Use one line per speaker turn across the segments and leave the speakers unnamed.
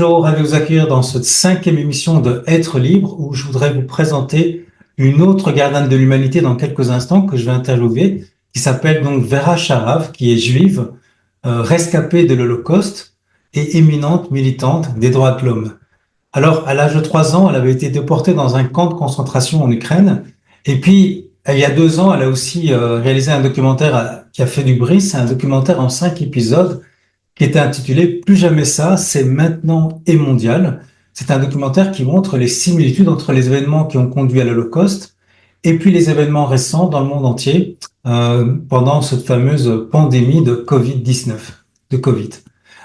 Bonjour, ravi de vous accueillir dans cette 5e émission de Êtres, libres, où je voudrais vous présenter une autre gardienne de l'humanité dans quelques instants que je vais interviewer, qui s'appelle donc Véra Sharav, qui est juive, rescapée de l'Holocauste et éminente militante des droits de l'homme. Alors, à l'âge de 3 ans, elle avait été déportée dans un camp de concentration en Ukraine. Et puis, il y a 2 ans, elle a aussi réalisé un documentaire qui a fait du bruit. C'est un documentaire en 5 épisodes qui était intitulé « Plus jamais ça, c'est maintenant et mondial ». C'est un documentaire qui montre les similitudes entre les événements qui ont conduit à l'Holocauste et puis les événements récents dans le monde entier pendant cette fameuse pandémie de Covid-19, de Covid.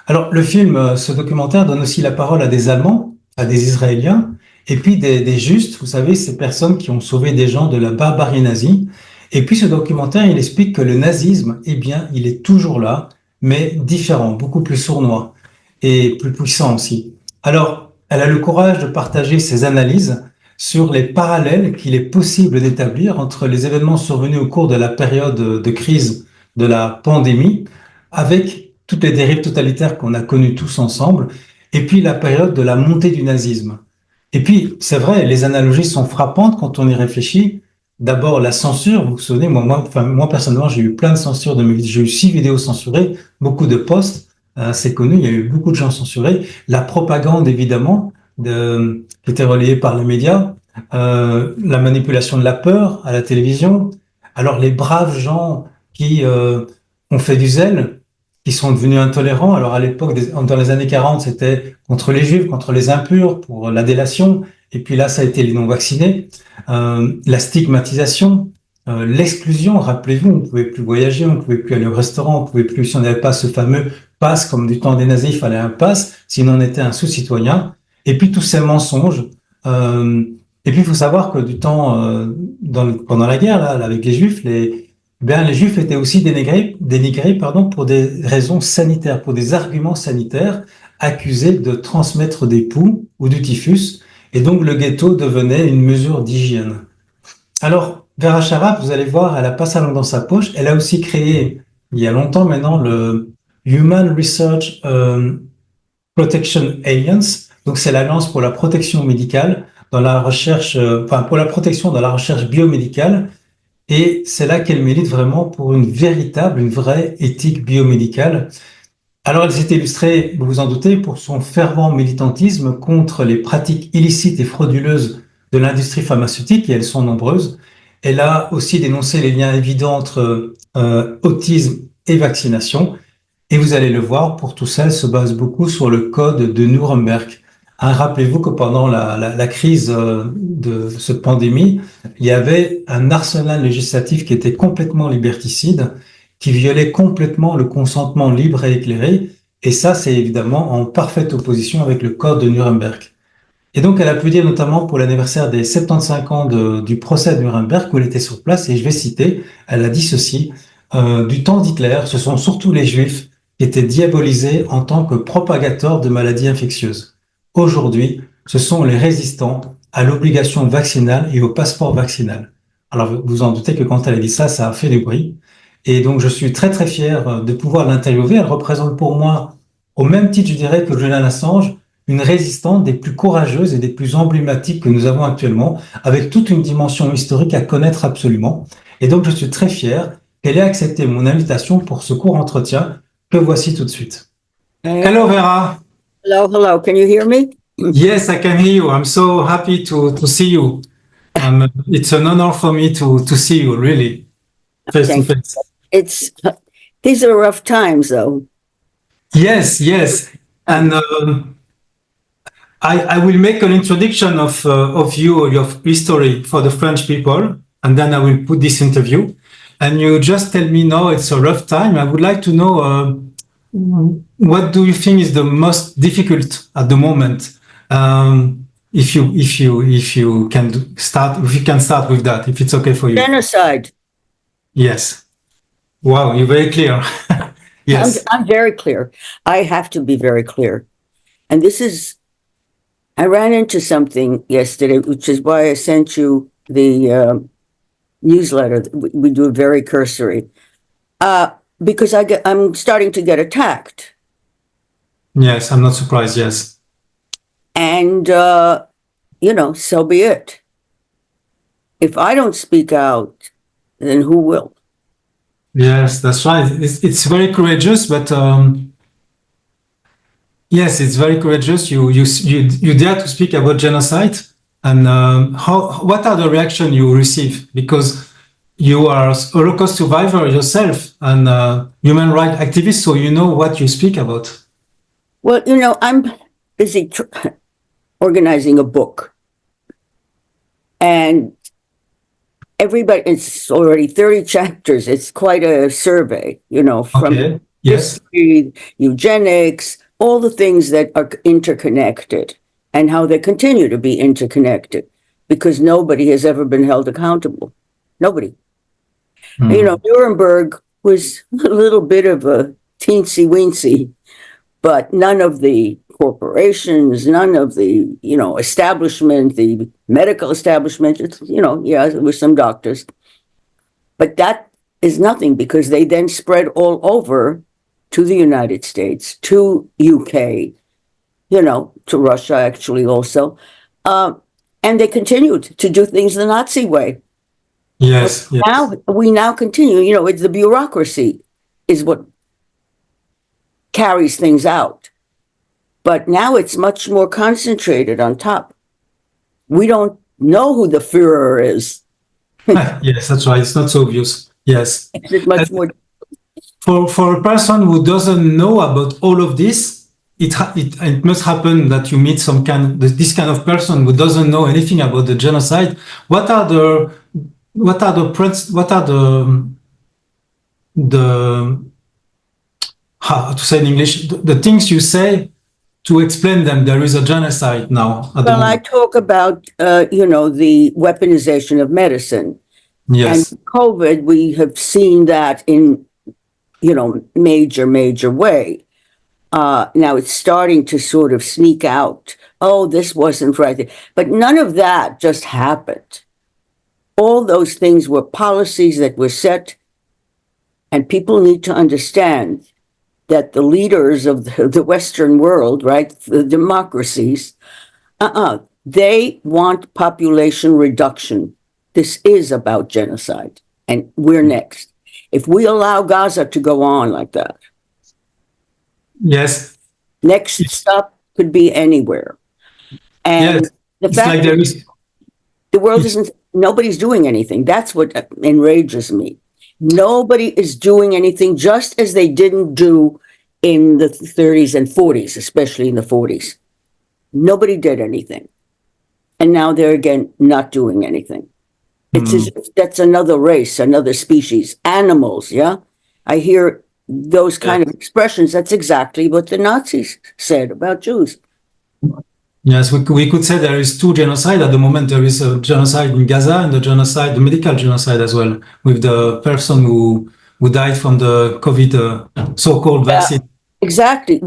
Alors, le film, ce documentaire donne aussi la parole à des Allemands, à des Israéliens, et puis des justes, vous savez, ces personnes qui ont sauvé des gens de la barbarie nazie. Et puis, ce documentaire, il explique que le nazisme, eh bien, il est toujours là, mais différent, beaucoup plus sournois et plus puissant aussi. Alors, elle a le courage de partager ses analyses sur les parallèles qu'il est possible d'établir entre les événements survenus au cours de la période de crise de la pandémie, avec toutes les dérives totalitaires qu'on a connues tous ensemble, et puis la période de la montée du nazisme. Et puis, c'est vrai, les analogies sont frappantes quand on y réfléchit. D'abord, la censure, vous vous souvenez, moi personnellement, j'ai eu plein de censures de mes vidéos. J'ai eu 6 vidéos censurées, beaucoup de posts, c'est connu, il y a eu beaucoup de gens censurés. La propagande, évidemment, qui était relayée par les médias, la manipulation de la peur à la télévision. Alors, les braves gens qui ont fait du zèle, qui sont devenus intolérants. Alors, à l'époque, dans les années 40, c'était contre les juifs, contre les impurs, pour la délation. Et puis là, ça a été les non-vaccinés. La stigmatisation, l'exclusion. Rappelez-vous, on ne pouvait plus voyager, on ne pouvait plus aller au restaurant, on ne pouvait plus, si on n'avait pas ce fameux pass, comme du temps des nazis, il fallait un pass, sinon on était un sous-citoyen. Et puis tous ces mensonges. Et puis il faut savoir que du temps, pendant la guerre, là, avec les juifs, les juifs étaient aussi dénigrés, pour des raisons sanitaires, pour des arguments sanitaires, accusés de transmettre des poux ou du typhus. Et donc, le ghetto devenait une mesure d'hygiène. Alors, Vera Sharav, vous allez voir, elle n'a pas sa langue dans sa poche. Elle a aussi créé, il y a longtemps maintenant, le Human Research Protection Alliance. Donc, c'est l'alliance pour la protection médicale dans la recherche, pour la protection dans la recherche biomédicale. Et c'est là qu'elle milite vraiment pour une vraie éthique biomédicale. Alors, elle s'est illustrée, vous vous en doutez, pour son fervent militantisme contre les pratiques illicites et frauduleuses de l'industrie pharmaceutique, et elles sont nombreuses. Elle a aussi dénoncé les liens évidents entre autisme et vaccination. Et vous allez le voir, pour tout ça, elle se base beaucoup sur le code de Nuremberg. Rappelez-vous que pendant la crise de cette pandémie, il y avait un arsenal législatif qui était complètement liberticide, qui violait complètement le consentement libre et éclairé. Et ça, c'est évidemment en parfaite opposition avec le code de Nuremberg. Et donc, elle a pu dire notamment pour l'anniversaire des 75 ans du procès de Nuremberg, où elle était sur place, et je vais citer, elle a dit ceci, du temps d'Hitler, ce sont surtout les Juifs qui étaient diabolisés en tant que propagateurs de maladies infectieuses. Aujourd'hui, ce sont les résistants à l'obligation vaccinale et au passeport vaccinal. Alors, vous vous en doutez que quand elle a dit ça, ça a fait du bruit. Et donc, je suis très, très fier de pouvoir l'interviewer. Elle représente pour moi, au même titre, je dirais, que Julian Assange, une résistante des plus courageuses et des plus emblématiques que nous avons actuellement, avec toute une dimension historique à connaître absolument. Et donc, je suis très fier qu'elle ait accepté mon invitation pour ce court entretien que voici tout de suite. Hello, Vera.
Hello. Can you hear me?
Yes, I can hear you. I'm so happy to see you. It's an honor for me to see you, really, face to face.
These are rough times, though.
Yes. And I will make an introduction of you, your history for the French people, and then I will put this interview. And you just tell me now it's a rough time. I would like to know what do you think is the most difficult at the moment. If you can start with that, if it's okay for you.
Genocide.
Yes. Wow, you're very clear. Yes.
I'm very clear. I have to be very clear. And I ran into something yesterday, which is why I sent you the newsletter. We do it very cursory. Because I'm starting to get attacked.
Yes, I'm not surprised, yes.
And, so be it. If I don't speak out, then who will?
Yes, that's right. It's very courageous, but yes, it's very courageous. You dare to speak about genocide, and what are the reactions you receive? Because you are a Holocaust survivor yourself and human rights activist, so you know what you speak about.
Well, I'm busy organizing a book, and everybody, it's already 30 chapters. It's quite a survey, from history, eugenics, all the things that are interconnected and how they continue to be interconnected because nobody has ever been held accountable. Nobody. Nuremberg was a little bit of a teensy-weensy, but none of the corporations, none of the, establishment, the medical establishment, there were some doctors. But that is nothing because they then spread all over to the United States, to UK, to Russia actually also. And they continued to do things the Nazi way.
Yes.
Now we continue, it's the bureaucracy is what carries things out. But now it's much more concentrated on top. We don't know who the Führer is.
Yes, that's right. It's not so obvious. Yes.
It's much more.
For a person who doesn't know about all of this, it must happen that you meet this kind of person who doesn't know anything about the genocide. What are the how to say in English, the things you say to explain them there is a genocide now?
Well, I talk about, the weaponization of medicine.
Yes.
And COVID, we have seen that in, major way. Now it's starting to sort of sneak out. Oh, this wasn't right. But none of that just happened. All those things were policies that were set, and people need to understand that the leaders of the Western world, right, the democracies, they want population reduction. This is about genocide, and we're next. If we allow Gaza to go on like that,
yes,
next stop could be anywhere. And
yes.
the fact that the world isn't, nobody's doing anything. That's what enrages me. Nobody is doing anything, just as they didn't do in the 30s and 40s, especially in the 40s. Nobody did anything. And now they're again not doing anything. It's as if that's another race, another species, animals, yeah? I hear those kind of expressions. That's exactly what the Nazis said about Jews.
Yes, we could say there is two genocide at the moment. There is a genocide in Gaza and the medical genocide as well, with the person who died from the COVID so-called vaccine.
Exactly.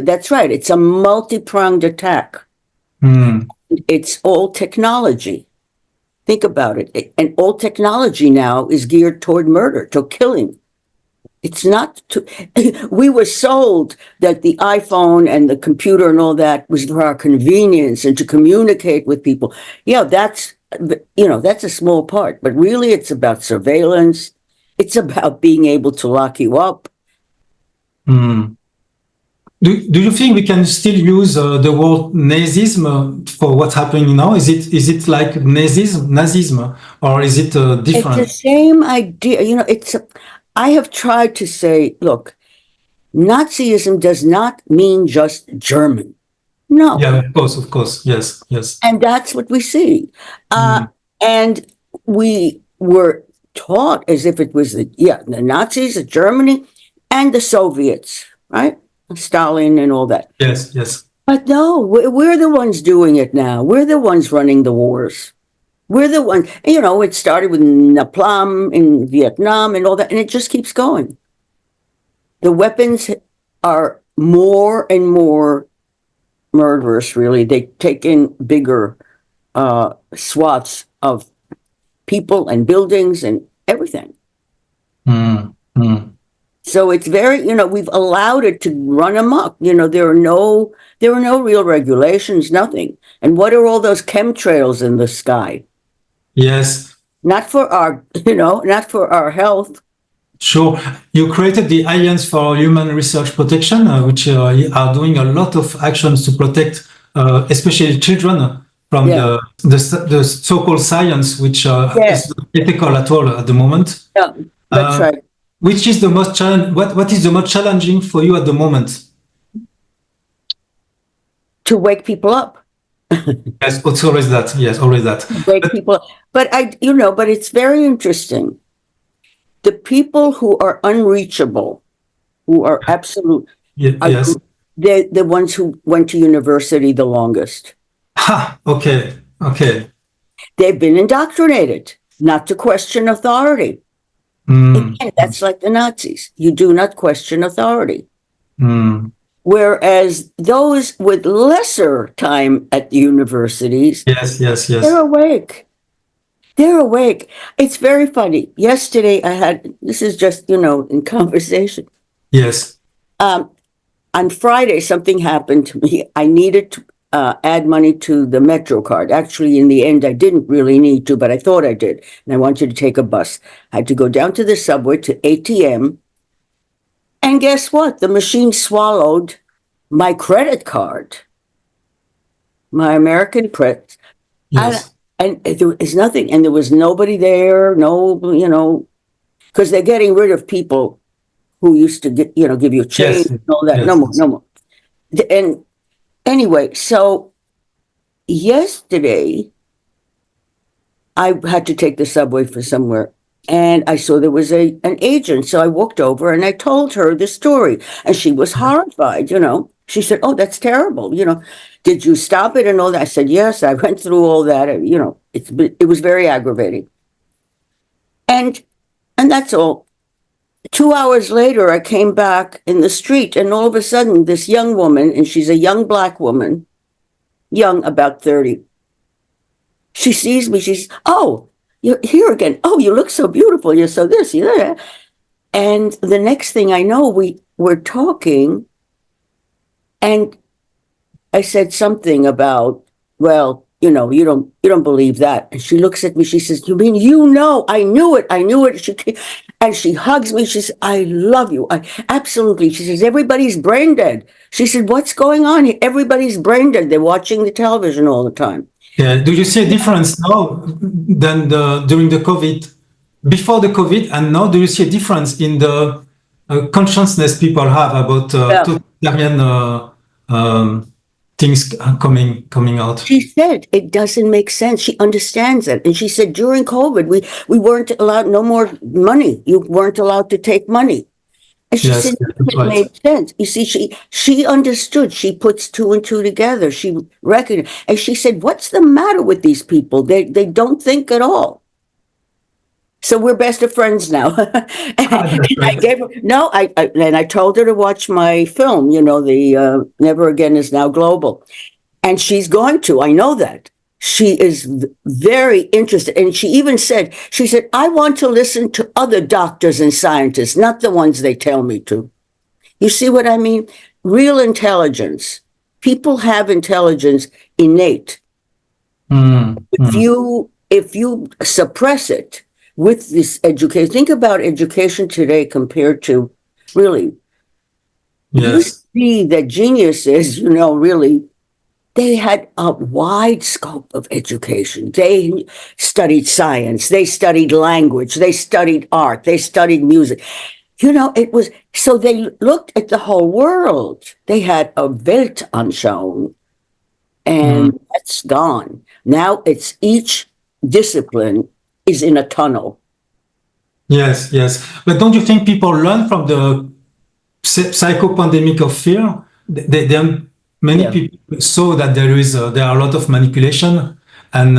That's right. It's a multi-pronged attack. It's all technology. Think about it. And all technology now is geared toward murder, to killing. It's not we were sold that the iPhone and the computer and all that was for our convenience and to communicate with people. Yeah, that's a small part, but really it's about surveillance. It's about being able to lock you up.
Do you think we can still use the word nazism for what's happening now? Is it like nazism, or is it different?
It's the same idea. I have tried to say, look, Nazism does not mean just German. No.
Yeah, of course. Yes.
And that's what we see. And we were taught as if it was the Nazis, the Germany, and the Soviets, right? Stalin and all that.
Yes.
But no, we're the ones doing it now. We're the ones running the wars. We're the ones, it started with Napalm in Vietnam and all that, and it just keeps going. The weapons are more and more murderous, really. They take in bigger swaths of people and buildings and everything. So it's very, we've allowed it to run amok. There are no real regulations, nothing. And what are all those chemtrails in the sky?
Yes.
Not for our, not for our health.
Sure. You created the Alliance for Human Research Protection, which are doing a lot of actions to protect, especially children, from the so-called science, which is not ethical at all at the moment.
Yeah, that's right.
Which is the most what is the most challenging for you at the moment?
To wake people up.
Yes, it's always that. Yes, always that.
Wake people up. But but it's very interesting. The people who are unreachable, who are absolute,
yes,
they're the ones who went to university the longest.
Okay.
They've been indoctrinated not to question authority. Again, that's like the Nazis. You do not question authority. Whereas those with lesser time at the universities,
yes,
they're awake. They're awake. It's very funny. Yesterday this is just, in conversation.
Yes.
On Friday, something happened to me. I needed to add money to the Metro card. Actually, in the end, I didn't really need to, but I thought I did. And I wanted to take a bus. I had to go down to the subway to ATM. And guess what? The machine swallowed my credit card, my American credit.
Yes.
And there was nothing. And there was nobody there. No, because they're getting rid of people who used to give you change and all that. Yes. No more. And anyway, so yesterday I had to take the subway for somewhere, and I saw there was an agent. So I walked over and I told her the story, and she was horrified. She said, "Oh, that's terrible. Did you stop it and all that?" I said, "Yes, I went through all that. It was very aggravating." And that's all. 2 hours later, I came back in the street, and all of a sudden, this young woman, and she's a young Black woman, young, about 30. She sees me. She's, "Oh, you're here again. Oh, you look so beautiful. You're so this, you're that." And the next thing I know, we were talking, and I said something about, well, you don't believe that. And she looks at me. She says, "You mean I knew it." She hugs me. She says, "I love you. Absolutely." She says, "Everybody's brain dead." She said, "What's going on here? Everybody's brain dead. They're watching the television all the time."
Yeah. Do you see a difference now than during the COVID, before the COVID, and now? Do you see a difference in the consciousness people have about totalitarian things coming out?
She said it doesn't make sense. She understands it. And she said during COVID, we weren't allowed, no more money. You weren't allowed to take money. And she said it made sense. You see, she understood. She puts two and two together. She recognized. And she said, "What's the matter with these people? They don't think at all." So we're best of friends now. I gave her, and I told her to watch my film, the Never Again is now global. And she's going to, I know that. She is very interested. And she even said, "I want to listen to other doctors and scientists, not the ones they tell me to." You see what I mean? Real intelligence. People have intelligence innate. If you suppress it, with this education, think about education today compared to really. You see that geniuses, really, they had a wide scope of education. They studied science, they studied language, they studied art, they studied music. It was, so they looked at the whole world. They had a Weltanschauung, and that's gone. Now it's each discipline is in a tunnel.
Yes. But don't you think people learn from the psycho-pandemic of fear? Many people saw that there are a lot of manipulation. And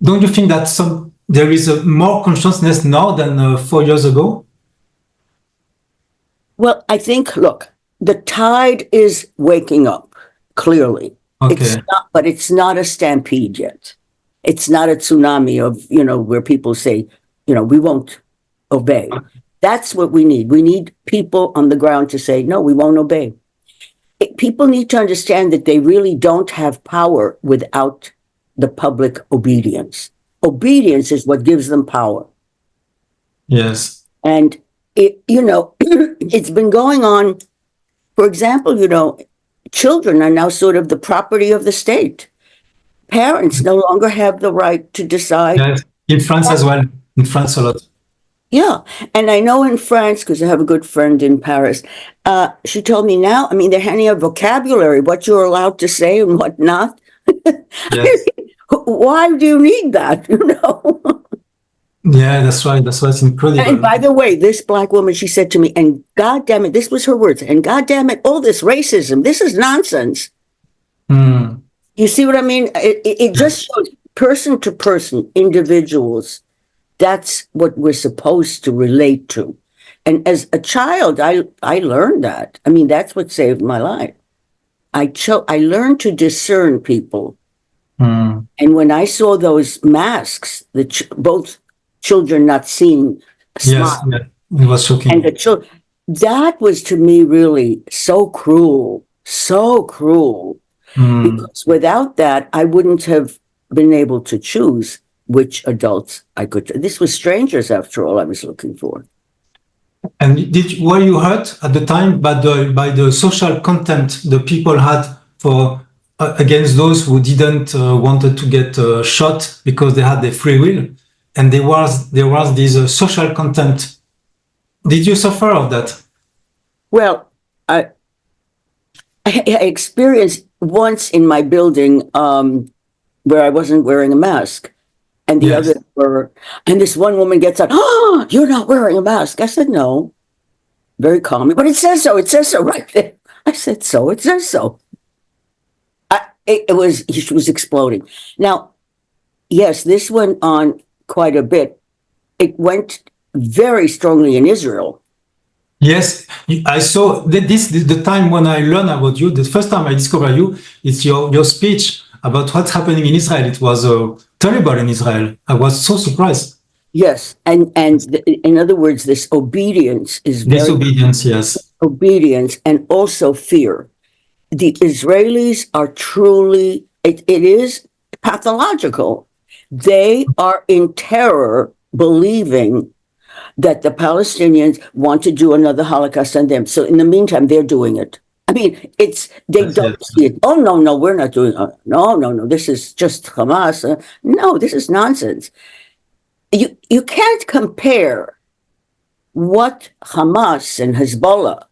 don't you think that there is a more consciousness now than 4 years ago?
Well, I think, look, the tide is waking up, clearly.
Okay.
But it's not a stampede yet. It's not a tsunami of, where people say, we won't obey. That's what we need. We need people on the ground to say, no, we won't obey. People need to understand that they really don't have power without the public obedience. Obedience is what gives them power.
Yes.
And, it's been going on. For example, children are now sort of the property of the state. Parents no longer have the right to decide.
Yes. In France as well. In France a lot.
Yeah. And I know in France, because I have a good friend in Paris, she told me now, they're handing out vocabulary, what you're allowed to say and what not.
Yes.
Why do you need that?
Yeah, that's right. That's why it's incredible.
And by the way, this black woman, she said to me, and God damn it, this was her words, and God damn it, all this racism, this is nonsense.
Mm.
You see what I mean? It just shows person to person, individuals. That's what we're supposed to relate to. And as a child, I learned that. That's what saved my life. I learned to discern people.
Mm.
And when I saw those masks, both children not seeing a smile.
Yes, it was shocking.
And the children, that was to me really so cruel. Because without that, I wouldn't have been able to choose which adults I could. This was strangers, after all, I was looking for.
And were you hurt at the time by the social contempt the people had for against those who didn't wanted to get shot because they had their free will, and there was this social contempt. Did you suffer of that?
Well, I experienced once in my building where I wasn't wearing a mask. And the others were, and this one woman gets up, oh, you're not wearing a mask. I said, no, very calmly, but it says so right there. I said, so, it says so. She was exploding. Now, yes, this went on quite a bit. It went very strongly in Israel.
Yes, I saw the time when I learned about you, the first time I discovered you, it's your speech about what's happening in Israel. It was terrible in Israel. I was so surprised.
Yes, and in other words, this obedience is
disobedience. Yes,
obedience and also fear. The Israelis are truly, it is pathological. They are in terror, believing that the Palestinians want to do another Holocaust on them. So in the meantime, they're doing it. They don't see it. Oh, no, we're not doing it. No, this is just Hamas. No, this is nonsense. You can't compare what Hamas and Hezbollah,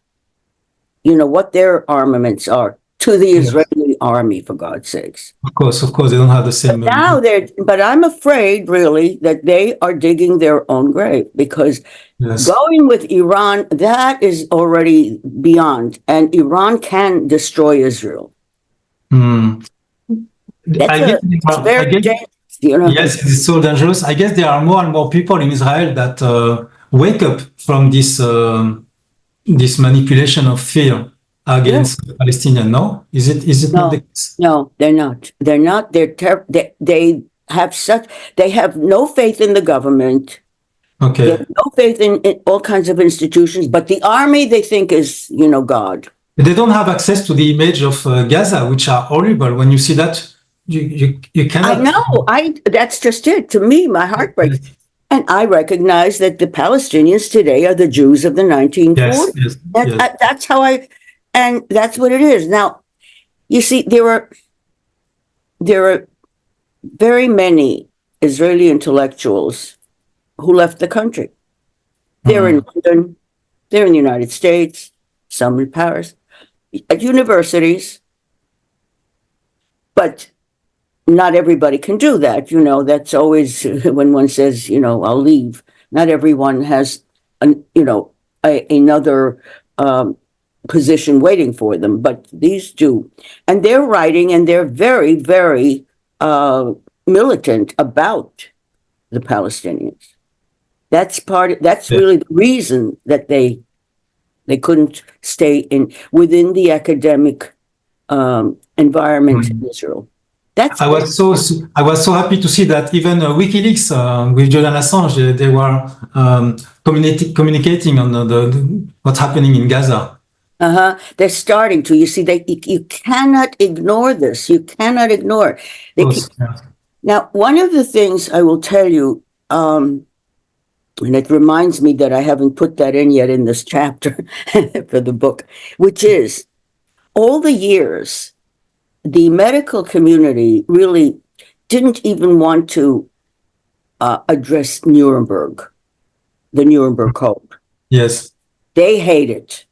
what their armaments are, to the Israeli army, for God's sakes.
Of course, they don't have the same.
But I'm afraid, really, that they are digging their own grave, because going with Iran, that is already beyond, and Iran can destroy Israel. It's very dangerous.
Yes, it's so dangerous. I guess there are more and more people in Israel that wake up from this manipulation of fear against the Palestinians. No, is it not the case?
No, they're not. They're not. They have no faith in the government.
Okay.
They have no faith in all kinds of institutions. But the army, they think, is God.
They don't have access to the image of Gaza, which are horrible. When you see that, you cannot.
I know. That's just it. To me, my heart breaks. And I recognize that the Palestinians today are the Jews of the 1940s.
Yes.
That's how and that's what it is. Now, you see, there are very many Israeli intellectuals who left the country. They're in London, they're in the United States, some in Paris, at universities. But not everybody can do that. That's always when one says, I'll leave. Not everyone has, another position waiting for them, but these do. And they're writing, and they're very, very militant about the Palestinians. That's really the reason that they couldn't stay within the academic environment in Israel. That's
I was so happy to see that even WikiLeaks with Julian Assange, they were communicating on what's happening in Gaza.
They're starting to. You see, you cannot ignore this. You cannot ignore it. Now, one of the things I will tell you, and it reminds me that I haven't put that in yet in this chapter for the book, which is all the years the medical community really didn't even want to address Nuremberg, the Nuremberg Code.
Yes.
They hate it.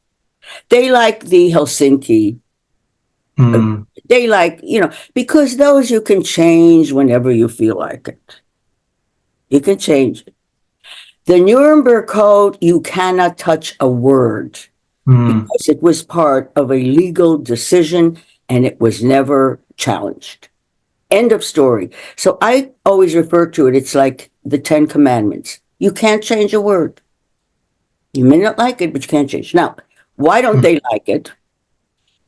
They like the Helsinki. They like, because those you can change whenever you feel like it. You can change it. The Nuremberg Code, you cannot touch a word because it was part of a legal decision and it was never challenged. End of story. So I always refer to it, it's like the 10 Commandments. You can't change a word. You may not like it, but you can't change. Now, why don't they like it?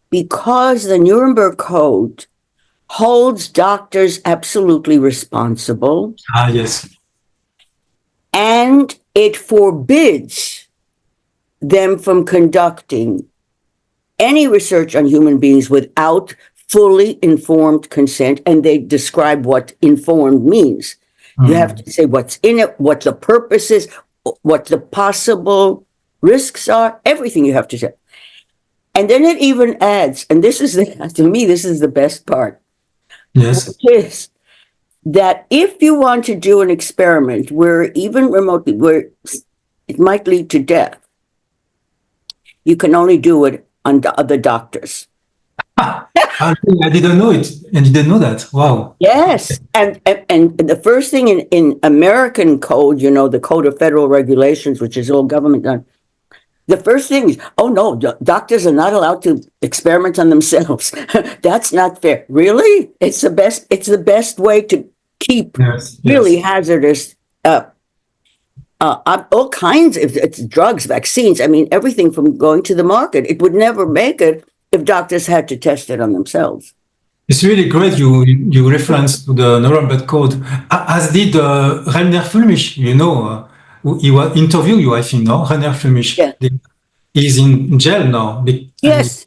Because the Nuremberg Code holds doctors absolutely responsible.
Yes.
And it forbids them from conducting any research on human beings without fully informed consent. And they describe what informed means. You have to say what's in it, what the purpose is, what the possible risks are, everything you have to say. And then it even adds, and to me, this is the best part.
Yes.
Which is that if you want to do an experiment where even remotely, where it might lead to death, you can only do it on other doctors.
I didn't know it. And you didn't know that. Wow.
Yes. And the first thing in American code, the Code of Federal Regulations, which is all government done, the first thing is, oh no, doctors are not allowed to experiment on themselves. That's not fair. Really? It's the best way to keep really hazardous all kinds of drugs, vaccines. I mean, everything from going to the market. It would never make it if doctors had to test it on themselves.
It's really great you reference to the Nuremberg Code, as did Rainer Fulmich, he was interview you, I think, no? Rainer Fulmich.
Yeah.
He's in jail now.
Yes,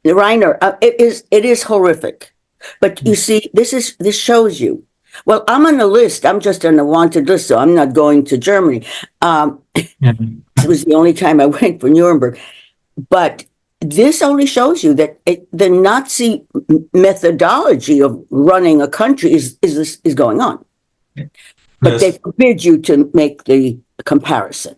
Rainer, it is horrific. But you see, this shows you. Well, I'm on a list. I'm just on a wanted list, so I'm not going to Germany. It was the only time I went for Nuremberg. But this only shows you that the Nazi methodology of running a country is going on. But they forbid you to make the comparison.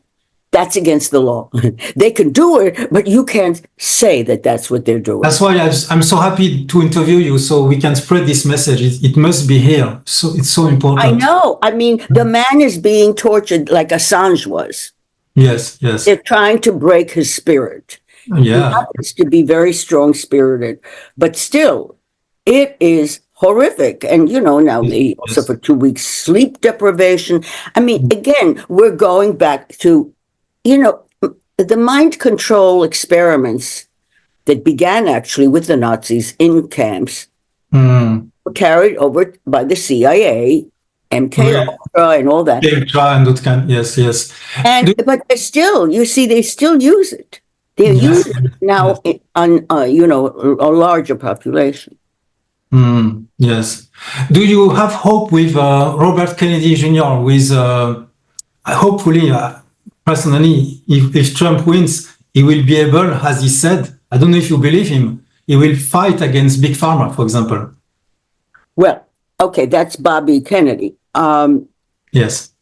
That's against the law. They can do it, but you can't say that that's what they're doing.
That's why I'm so happy to interview you, so we can spread this message. It must be here. So it's so important.
I know. I mean, the man is being tortured like Assange was.
Yes.
They're trying to break his spirit.
Yeah.
He happens to be very strong-spirited, but still, it is horrific. And, now they also for 2 weeks sleep deprivation. I mean, again, we're going back to, the mind control experiments that began actually with the Nazis in camps were carried over by the CIA, MK Ultra, and all that.
Yes.
But they still use it. They're using it now on, a larger population.
Yes. Do you have hope with Robert Kennedy Jr. with, hopefully, personally, if Trump wins, he will be able, as he said, I don't know if you believe him, he will fight against Big Pharma, for example.
Well, okay, that's Bobby Kennedy.
Yes.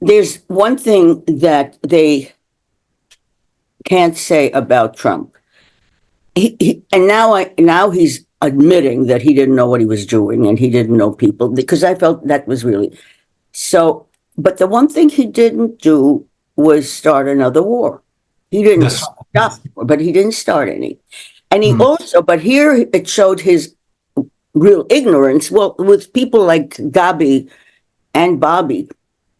There's one thing that they can't say about Trump. And now he's admitting that he didn't know what he was doing and he didn't know people, because I felt that was really so. But the one thing he didn't do was start another war. He didn't stop, but he didn't start any. And he also, but here it showed his real ignorance. Well, with people like Gabi and Bobby,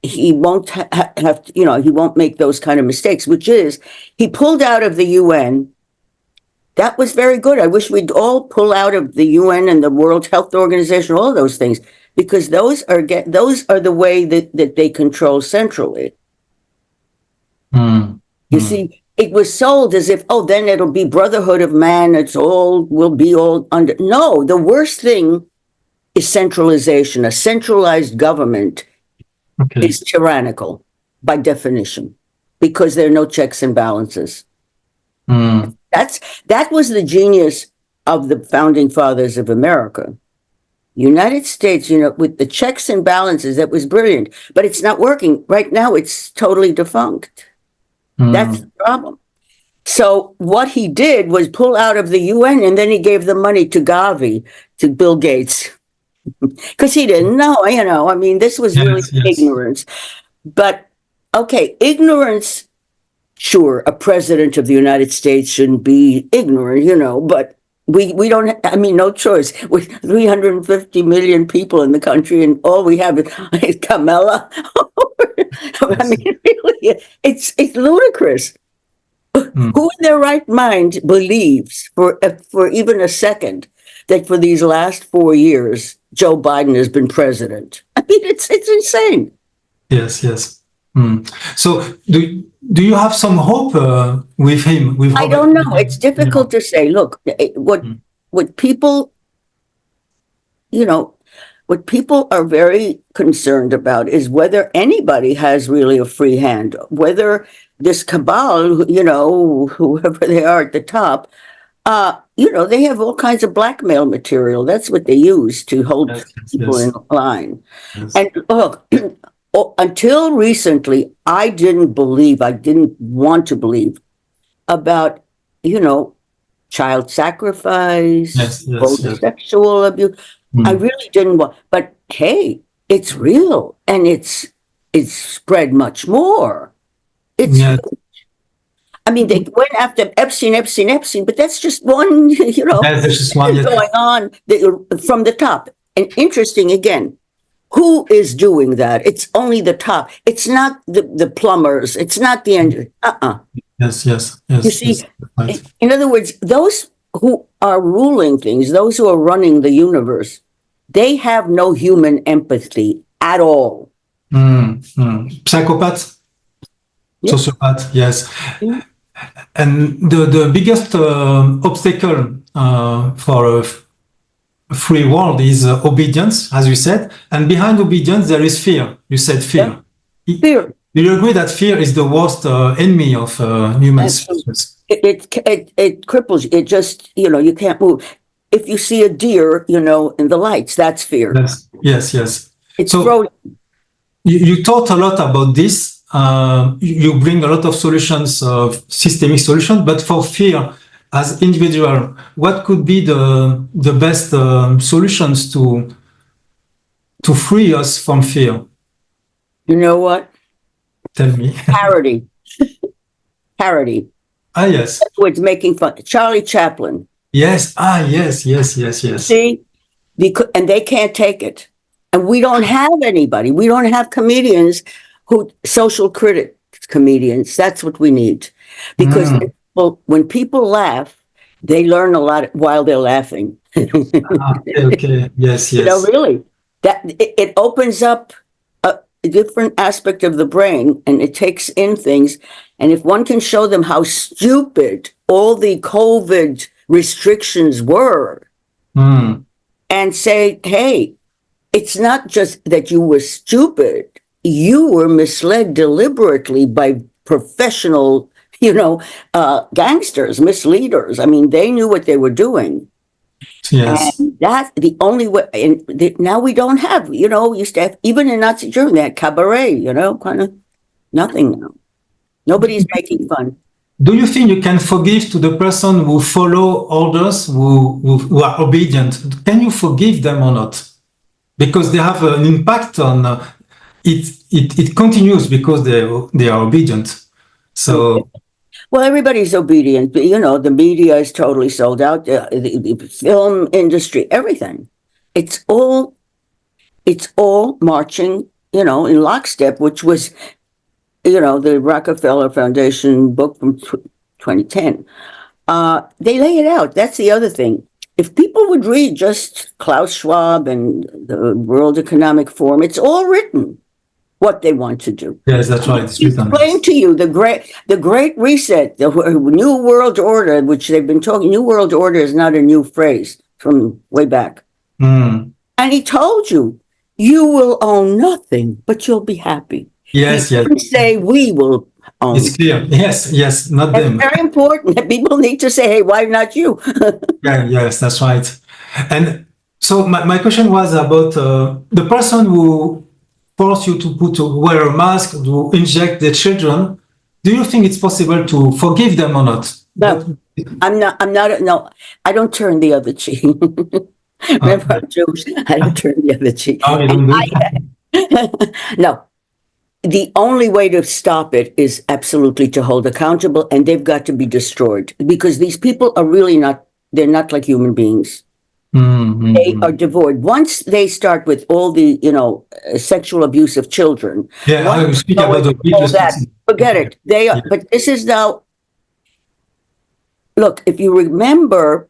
he won't have to, he won't make those kind of mistakes, which is he pulled out of the UN that was very good. I wish we'd all pull out of the UN and the World Health Organization, all of those things, because those are the way that they control centrally. You see, it was sold as if, oh, then it'll be brotherhood of man. We'll be all under. No, the worst thing is centralization. A centralized government is tyrannical by definition, because there are no checks and balances. That was the genius of the founding fathers of America. United States, with the checks and balances, that was brilliant, but it's not working. Right now, it's totally defunct. That's the problem. So what he did was pull out of the UN, and then he gave the money to Gavi, to Bill Gates, because he didn't know, I mean, this was really ignorance. But, okay, ignorance, sure, a president of the United States shouldn't be ignorant, but we don't, no choice. With 350 million people in the country, and all we have is Kamala. I mean, really, it's ludicrous. Who in their right mind believes for even a second that for these last 4 years, Joe Biden has been president? I mean, it's insane.
Yes. So do you have some hope with him?
I don't know. It's difficult to say. Look, what people, what people are very concerned about is whether anybody has really a free hand, whether this cabal, whoever they are at the top, they have all kinds of blackmail material. That's what they use to hold people in line. Yes. And look, until recently, I didn't want to believe about, child sacrifice, sexual abuse. I really didn't want, but hey, it's real, and it's spread much more. It's I mean, they went after Epstein, but that's just one,
there's just one
going on from the top. And interesting, again, who is doing that? It's only the top. It's not the plumbers. It's not the engineer.
Yes.
You see, in other words, those who are ruling things, those who are running the universe, they have no human empathy at all.
Psychopaths, sociopath, yes. And the biggest obstacle for a free world is obedience, as you said. And behind obedience, there is fear. You said fear.
Fear.
Do you agree that fear is the worst enemy of human species?
It cripples you. It just, you can't move. If you see a deer, in the lights, that's fear.
Yes.
It's
so
frozen.
You taught a lot about this. You bring a lot of solutions, systemic solutions, but for fear as individual, what could be the best solutions to free us from fear?
You know what?
Tell me.
Parody.
Yes.
That's what's making fun. Charlie Chaplin.
Yes. Yes.
See? And they can't take it. And we don't have anybody. We don't have comedians social critic comedians. That's what we need. Because when people laugh, they learn a lot while they're laughing.
Okay. Yes.
Really. That it opens up a different aspect of the brain, and it takes in things. And if one can show them how stupid all the COVID restrictions were, and say, hey, it's not just that you were stupid, you were misled deliberately by professional, gangsters, misleaders. I mean, they knew what they were doing.
Yes.
And that's the only way. And now we don't have, used to have, even in Nazi Germany, they had cabaret, kind of nothing now. Nobody's making fun.
Do you think you can forgive to the person who follow orders, who are obedient? Can you forgive them or not? Because they have an impact on it continues because they are obedient. So,
well, everybody's obedient. But, the media is totally sold out. The film industry, everything. It's all marching, in lockstep, which was, the Rockefeller Foundation book from 2010. they lay it out. That's the other thing. If people would read just Klaus Schwab and the World Economic Forum, it's all written what they want to do.
Yes, that's right. It's written.
Explain to you the Great Reset, the New World Order, which they've been talking. New World Order is not a new phrase from way back.
Mm.
And he told you, you will own nothing, but you'll be happy.
Yes,
he
yes.
didn't say we will own.
It's clear. Yes, yes, not
That's
them.
very important. People need to say, hey, why not you?
Yeah, yes, that's right. And so my question was about the person who force you to wear a mask, to inject their children. Do you think it's possible to forgive them or not?
No, I'm not, no, I don't turn the other cheek. Remember, I'm Jewish. I don't turn the other cheek.
Oh, you don't do that?
No, the only way to stop it is absolutely to hold accountable, and they've got to be destroyed because these people are really not, they're not like human beings.
Mm-hmm.
They are devoid. Once they start with all the, sexual abuse of children.
Yeah, I will speak about
all that, forget it. They are,
Yeah.
But this is now, look, if you remember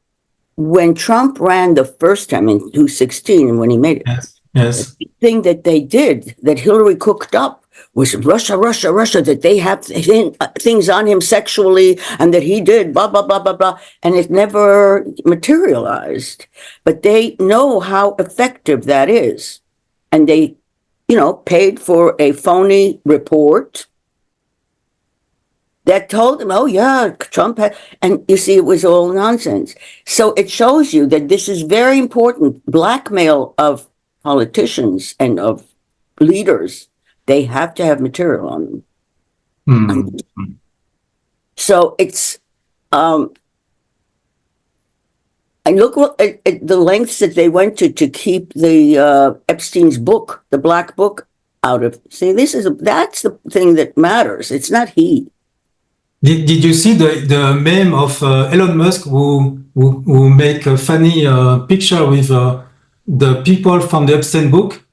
when Trump ran the first time in 2016 and when he made it,
yes.
the thing that they did, that Hillary cooked up, was Russia, that they have things on him sexually and that he did blah, blah, blah, blah, blah. And it never materialized. But they know how effective that is. And they, paid for a phony report that told them, oh, yeah, Trump had, and you see, it was all nonsense. So it shows you that this is very important. Blackmail of politicians and of leaders. They have to have material on them.
Mm-hmm.
So it's, and look at the lengths that they went to keep the Epstein's book, the Black Book, out of. See, that's the thing that matters. It's not he.
Did you see the meme of Elon Musk who make a funny picture with the people from the Epstein book?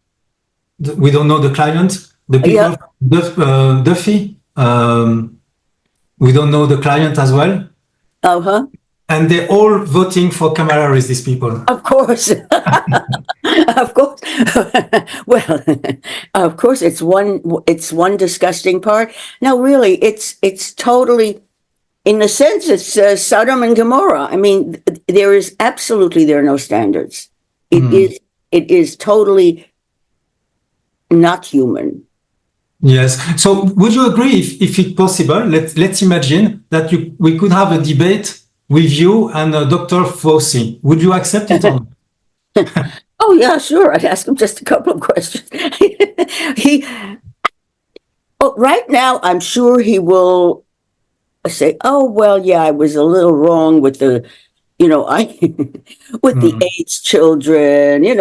We don't know the client. The people, yeah. Duffy, we don't know the client as well.
Uh-huh.
And they're all voting for Kamala Harris, these people.
Of course. Of course. Well, of course, it's one disgusting part. No, really, it's totally, in a sense, it's Sodom and Gomorrah. I mean, there are no standards. It is totally not human.
Yes. So would you agree if it's possible, let's imagine that we could have a debate with you and Dr. Fauci. Would you accept it or not?
Oh, yeah, sure. I'd ask him just a couple of questions. Right now, I'm sure he will say, oh, well, yeah, I was a little wrong with the, with the AIDS children, it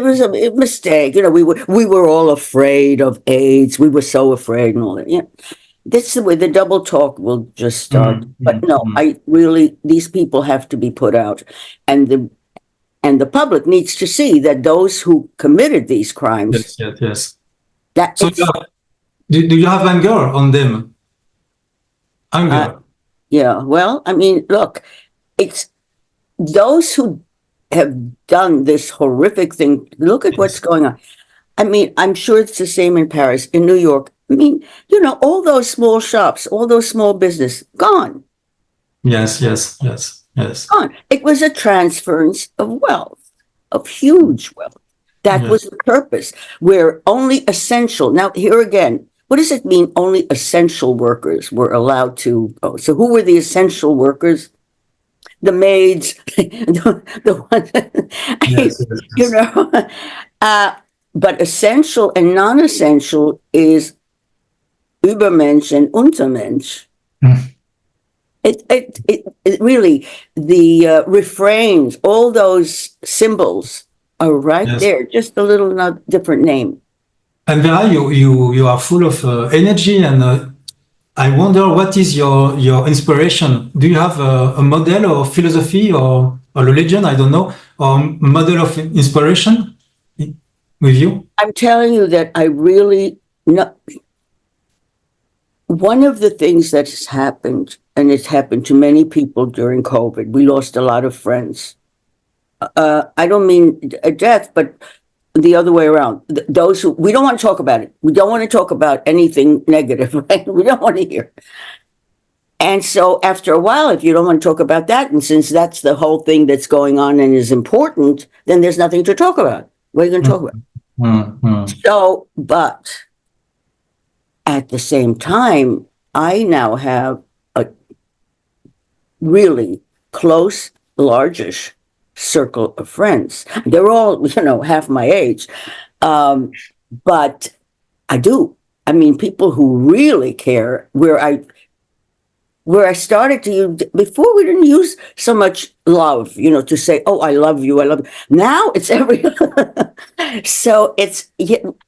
was a mistake. We were all afraid of AIDS. We were so afraid and all that. Yeah. That's the way the double talk will just start. But no, these people have to be put out. And the public needs to see that those who committed these crimes.
Yes. So do you have anger on them? Anger?
Yeah, well, I mean, look, it's those who have done this horrific thing. Look at what's going on. I mean, I'm sure it's the same in Paris, in New York. I mean, all those small shops, all those small business, gone.
Yes.
Gone. It was a transference of wealth, of huge wealth. That was the purpose, where only essential. Now, here again, what does it mean only essential workers were allowed to go? So who were the essential workers? The maids, the ones, but essential and non-essential is Übermensch and Untermensch. It really, the refrains, all those symbols are right there, just a little different name.
And Vera, you are full of energy, and I wonder what is your inspiration. Do you have a model or philosophy or religion? I don't know, or model of inspiration with you?
I'm telling you that I really know. one of the things that has happened, and it's happened to many people during COVID, we lost a lot of friends. I don't mean a death, but the other way around. Those who, we don't want to talk about it. We don't want to talk about anything negative, right? We don't want to hear. And so after a while, if you don't want to talk about that, and since that's the whole thing that's going on and is important, then there's nothing to talk about. What are you going to talk about?
Mm-hmm.
So, but at the same time, I now have a really close, largish circle of friends. They're all, half my age. But I do. I mean, people who really care, where I started to use, before we didn't use so much love, to say, oh, I love you, I love you. Now it's every, so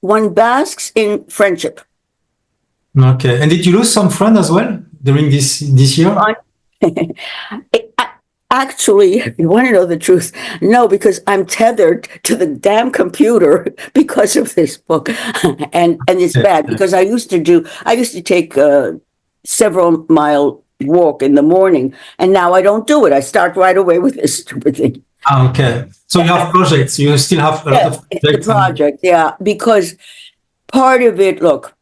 one basks in friendship.
Okay. And did you lose some friends as well during this year?
Actually, if you want to know the truth, no, because I'm tethered to the damn computer because of this book. And it's bad because I used to take a several mile walk in the morning, and now I don't do it. I start right away with this stupid thing.
Okay. So you have projects. You still have a lot of projects.
It's a project, yeah, because part of it, look,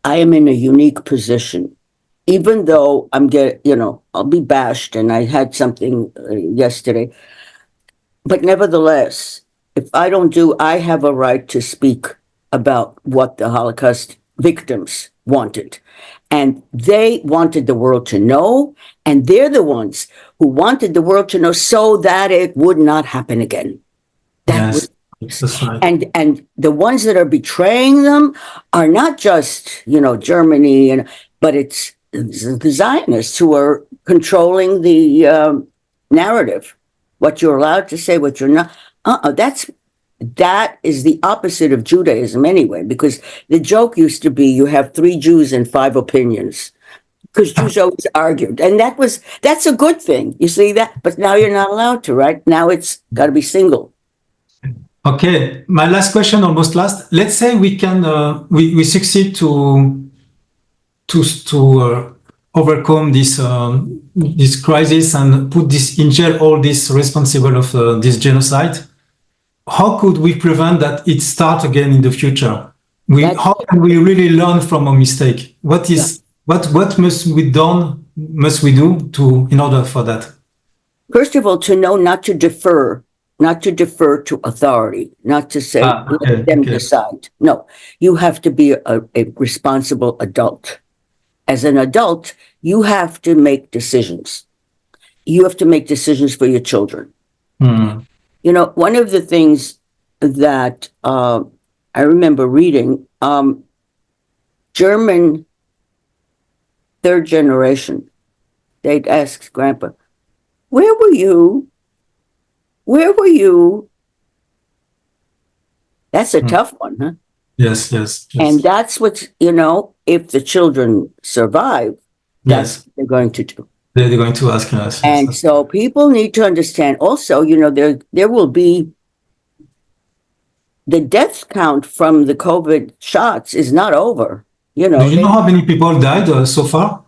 I am in a unique position. Even though I'll be bashed, and I had something yesterday, but nevertheless, if I have a right to speak about what the Holocaust victims wanted. And they wanted the world to know, and they're the ones who wanted the world to know so that it would not happen again.
Yes, that's right.
And the ones that are betraying them are not just, Germany, but it's the Zionists who are controlling the narrative, what you're allowed to say, what you're not. That is the opposite of Judaism anyway, because the joke used to be you have 3 Jews and 5 opinions, because Jews always argued. And that's a good thing. You see that? But now you're not allowed to, right? Now it's got to be single.
Okay. My last question, almost last. Let's say we can, we succeed to overcome this crisis and put in jail all these responsible of this genocide. How could we prevent that it start again in the future? How can we really learn from a mistake? What must we do in order for that?
First of all, to know not to defer to authority, not to say, let them decide. No, you have to be a responsible adult. As an adult, you have to make decisions. You have to make decisions for your children.
Mm.
One of the things that I remember reading, German third generation, they'd ask Grandpa, where were you? Where were you? That's a tough one, huh?
Yes.
And that's what's, if the children survive, that's what they're going to do.
They're going to ask us.
And so people need to understand also, there will be the death count from the COVID shots is not over.
Do you know how many people died so far?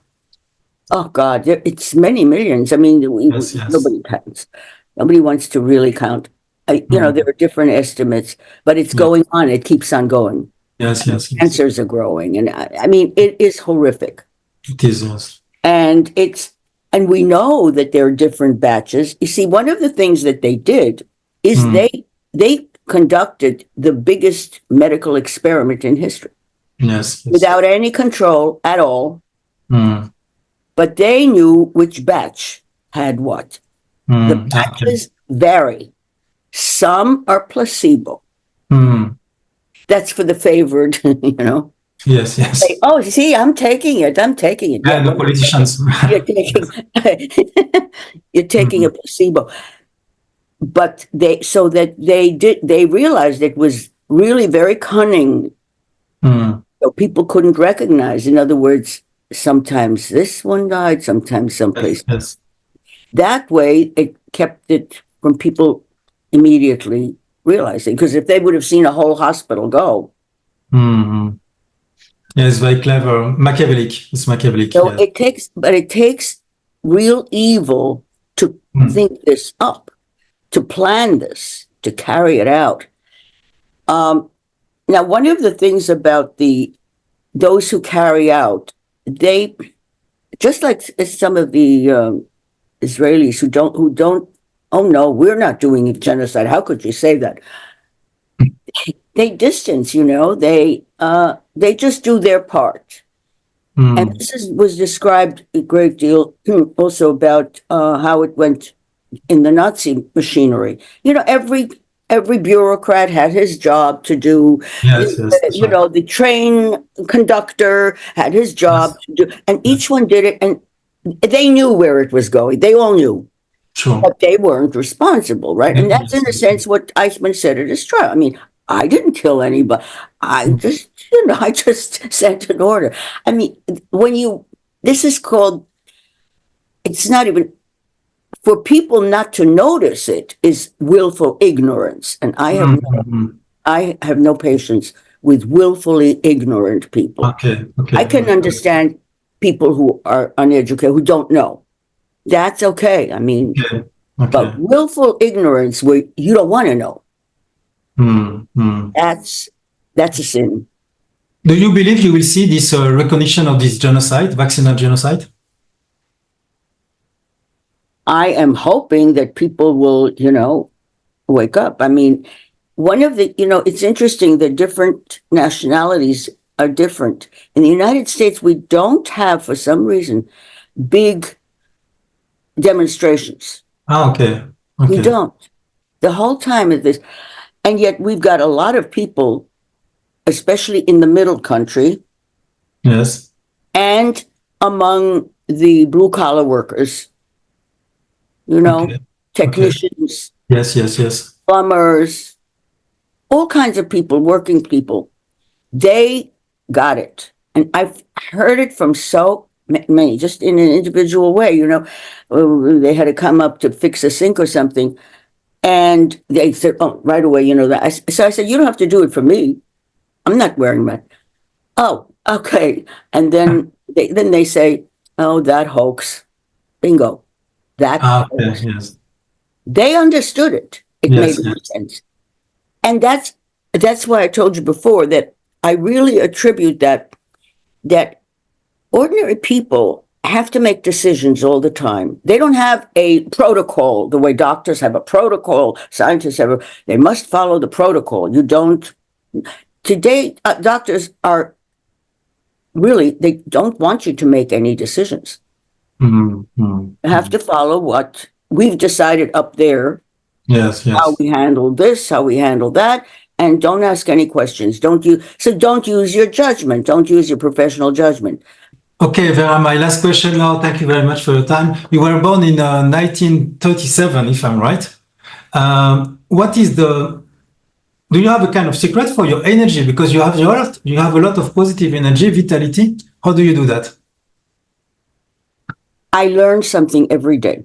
Oh God, it's many millions. I mean, nobody counts. Nobody wants to really count. There are different estimates, but it's going on. It keeps on going.
Yes.
Cancers are growing. And I mean, it is horrific.
It is, yes.
And we know that there are different batches. You see, one of the things that they did is they conducted the biggest medical experiment in history.
Yes.
Without any control at all. But they knew which batch had what. The batches vary. Some are placebo. That's for the favored,
Yes.
Say, oh, see, I'm taking it.
Yeah, the politicians.
You're taking a placebo. But they realized it was really very cunning. So people couldn't recognize. In other words, sometimes this one died, sometimes someplace.
Yes.
That way, it kept it from people immediately realizing. Because if they would have seen a whole hospital go.
Yes, very clever. Machiavellic. It's Machiavellic.
So
Yes.
it takes real evil to think this up, to plan this, to carry it out. Now, one of the things about those who carry out, they, just like some of the Israelis who don't, oh no, we're not doing genocide. How could you say that? They distance, they just do their part. And this was described a great deal also about how it went in the Nazi machinery. Every bureaucrat had his job to do.
Yes, yes, that's right.
The train conductor had his job
Yes,
to do, and each
yes,
one did it, and they knew where it was going. They all knew,
sure.
but they weren't responsible, right? And that's in
Yes,
a
yes,
sense what Eichmann said it is true. I mean, I didn't kill anybody. I just, I just sent an order. I mean, this is called, it's not even, for people not to notice it is willful ignorance. And I have no patience with willfully ignorant people.
Okay,
I
okay.
can understand people who are uneducated, who don't know. That's okay. I mean,
Okay,
but
okay.
willful ignorance where you don't want to know,
Mm.
that's a sin.
Do you believe you will see this recognition of this genocide, vaccinal genocide?
I am hoping that people will, wake up. I mean, one of the, it's interesting that different nationalities are different. In the United States, we don't have, for some reason, big demonstrations.
Ah, okay,
We
okay.
don't. The whole time of this, and yet we've got a lot of people, especially in the middle country
Yes,
and among the blue collar workers,
okay, okay.
technicians,
Yes, yes, yes.
plumbers, all kinds of people, working people. They got it. And I've heard it from so many, just in an individual way, they had to come up to fix a sink or something. And they said, oh, right away, that. So I said, you don't have to do it for me. I'm not wearing that. Oh, okay. And then they say, oh, that hoax. Bingo. That
Ah, okay,
hoax.
yes,
They understood it. It made
yes,
more
yes.
sense. And that's why I told you before that I really attribute that ordinary people have to make decisions all the time. They don't have a protocol the way doctors have a protocol, scientists they must follow the protocol. You don't. Today, doctors are really, they don't want you to make any decisions. You have to follow what we've decided up there,
Yes,
how
yes.
we handle this, how we handle that, and don't ask any questions. Don't use your judgment. Don't use your professional judgment.
Okay, Vera, my last question now. Thank you very much for your time. You were born in 1937, if I'm right. Do you have a kind of secret for your energy? Because you have a lot of positive energy, vitality. How do you do that?
I learn something every day.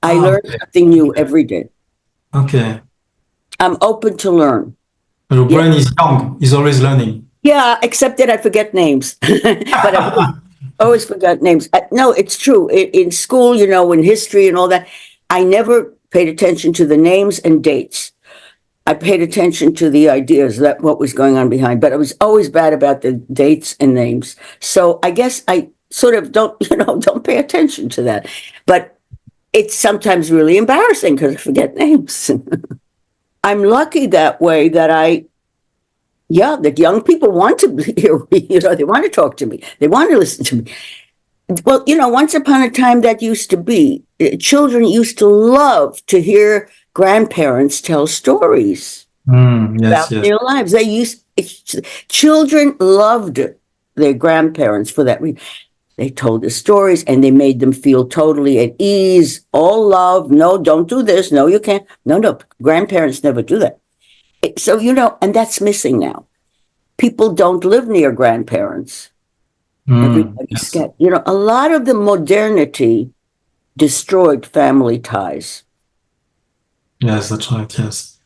I learn
Okay.
something new every day.
Okay.
I'm open to learn.
Your
Yeah.
brain is young, is always learning.
Yeah, except that I forget names. But I always forgot names. No, it's true. In school, in history and all that, I never paid attention to the names and dates. I paid attention to the ideas, that what was going on behind, but I was always bad about the dates and names. So I guess I sort of don't pay attention to that. But it's sometimes really embarrassing because I forget names. I'm lucky that way that that young people want to hear me, they want to talk to me. They want to listen to me. Well, once upon a time that used to be, children used to love to hear grandparents tell stories
Yes,
about
yes.
their lives. Children loved their grandparents for that reason. They told the stories and they made them feel totally at ease, all love. No, don't do this. No, you can't. No, grandparents never do that. So, and that's missing now. People don't live near grandparents. Everybody's
Yes.
scared. A lot of the modernity destroyed family ties.
Yes, that's right. Yes.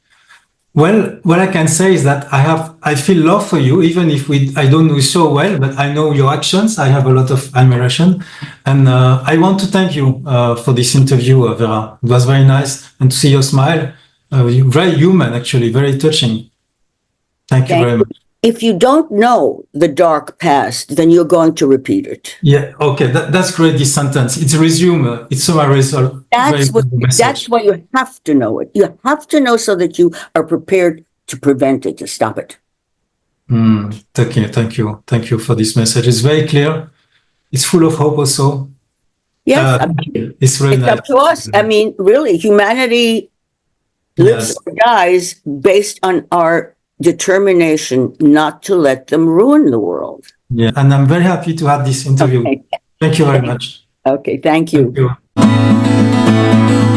Well, what I can say is that I feel love for you, even if I don't know you so well, but I know your actions. I have a lot of admiration. And I want to thank you for this interview, Vera. It was very nice. And to see your smile, very human, actually, very touching. Thank you very much.
If you don't know the dark past, then you're going to repeat it.
Yeah, okay, that's great, this sentence. It's resume, it's summarized.
That's why you have to know it. You have to know so that you are prepared to prevent it, to stop it.
Thank you. Thank you for this message. It's very clear. It's full of hope also.
Yes,
it's really nice.
Up to us. I mean, really, humanity lives or dies based on our determination not to let them ruin the world.
Yeah, and I'm very happy to have this interview. Okay. Thank you very much.
Okay, thank you.
Thank you.